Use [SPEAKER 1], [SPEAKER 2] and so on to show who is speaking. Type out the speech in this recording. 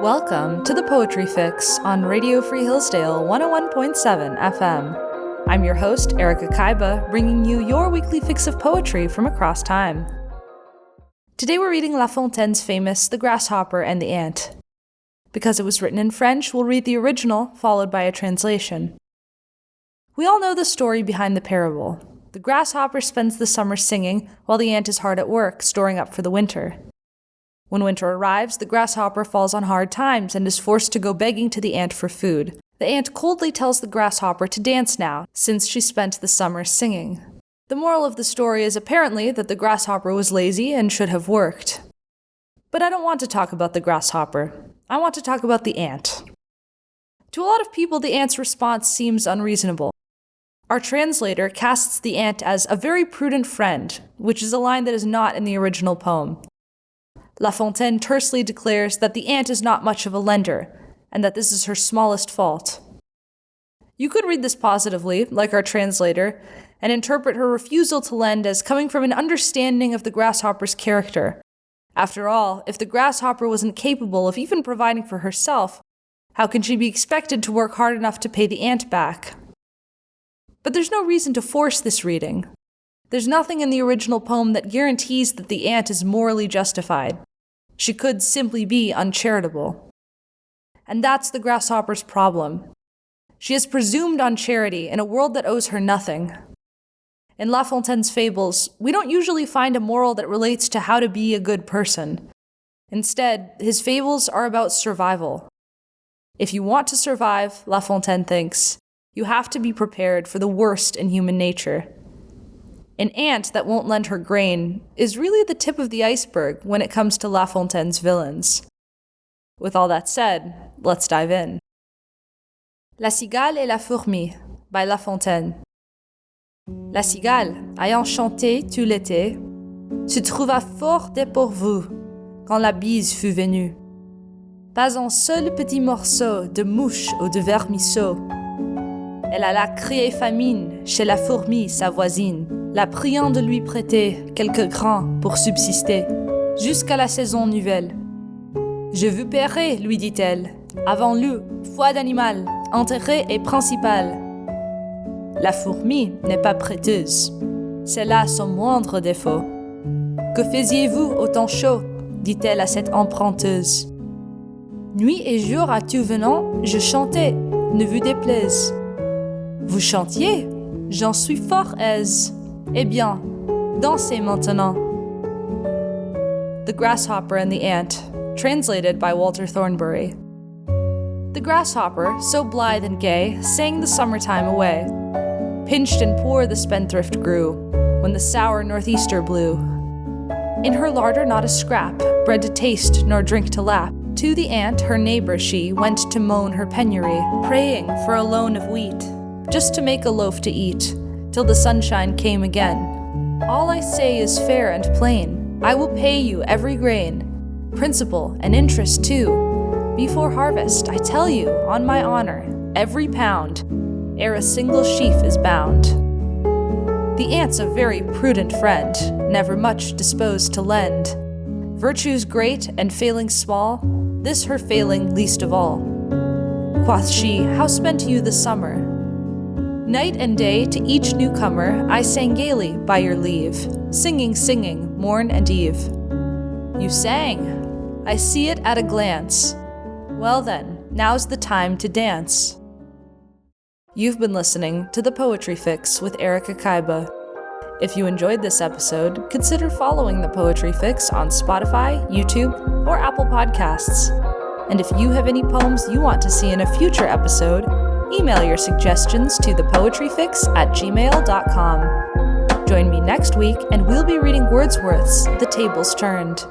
[SPEAKER 1] Welcome to the Poetry Fix on Radio Free Hillsdale 101.7 FM. I'm your host, Erika Kyba, bringing you your weekly fix of poetry from across time. Today we're reading La Fontaine's famous The Grasshopper and the Ant. Because it was written in French, we'll read the original, followed by a translation. We all know the story behind the parable. The grasshopper spends the summer singing, while the ant is hard at work, storing up for the winter. When winter arrives, the grasshopper falls on hard times and is forced to go begging to the ant for food. The ant coldly tells the grasshopper to dance now, since she spent the summer singing. The moral of the story is apparently that the grasshopper was lazy and should have worked. But I don't want to talk about the grasshopper. I want to talk about the ant. To a lot of people, the ant's response seems unreasonable. Our translator casts the ant as a very prudent friend, which is a line that is not in the original poem. La Fontaine tersely declares that the ant is not much of a lender, and that this is her smallest fault. You could read this positively, like our translator, and interpret her refusal to lend as coming from an understanding of the grasshopper's character. After all, if the grasshopper wasn't capable of even providing for herself, how can she be expected to work hard enough to pay the ant back? But there's no reason to force this reading. There's nothing in the original poem that guarantees that the ant is morally justified. She could simply be uncharitable. And that's the grasshopper's problem. She has presumed on charity in a world that owes her nothing. In La Fontaine's fables, we don't usually find a moral that relates to how to be a good person. Instead, his fables are about survival. If you want to survive, La Fontaine thinks, you have to be prepared for the worst in human nature. An ant that won't lend her grain is really the tip of the iceberg when it comes to La Fontaine's villains. With all that said, let's dive in. La cigale et la fourmi by La Fontaine. La cigale, ayant chanté tout l'été, se trouva fort dépourvue quand la bise fut venue. Pas un seul petit morceau de mouche ou de vermisseau. Elle alla crier famine chez la fourmi, sa voisine, la priant de lui prêter quelques grains pour subsister, jusqu'à la saison nouvelle. « Je vous paierai, lui dit-elle, avant le foi d'animal, intérêt et principal. » La fourmi n'est pas prêteuse, c'est là son moindre défaut. « Que faisiez-vous au temps chaud ?» dit-elle à cette emprunteuse. « Nuit et jour à tout venant, je chantais, ne vous déplaise. » Vous chantiez? J'en suis fort aise. Eh bien, dansez maintenant. The Grasshopper and the Ant, translated by Walter Thornbury. The grasshopper, so blithe and gay, sang the summertime away. Pinched and poor the spendthrift grew, when the sour northeaster blew. In her larder not a scrap, bread to taste nor drink to lap. To the ant, her neighbor, she went to moan her penury, praying for a loan of wheat, just to make a loaf to eat, till the sunshine came again. All I say is fair and plain. I will pay you every grain, principal and interest too. Before harvest, I tell you, on my honor, every pound, ere a single sheaf is bound. The ant's a very prudent friend, never much disposed to lend. Virtues great and failings small, this her failing least of all. Quoth she, how spent you the summer? Night and day to each newcomer I sang gaily by your leave, singing, singing, morn and eve. You sang. I see it at a glance. Well then, now's the time to dance. You've been listening to The Poetry Fix with Erika Kyba. If you enjoyed this episode, consider following The Poetry Fix on Spotify, YouTube, or Apple Podcasts. And if you have any poems you want to see in a future episode, email your suggestions to thepoetryfix@gmail.com. Join me next week and we'll be reading Wordsworth's The Tables Turned.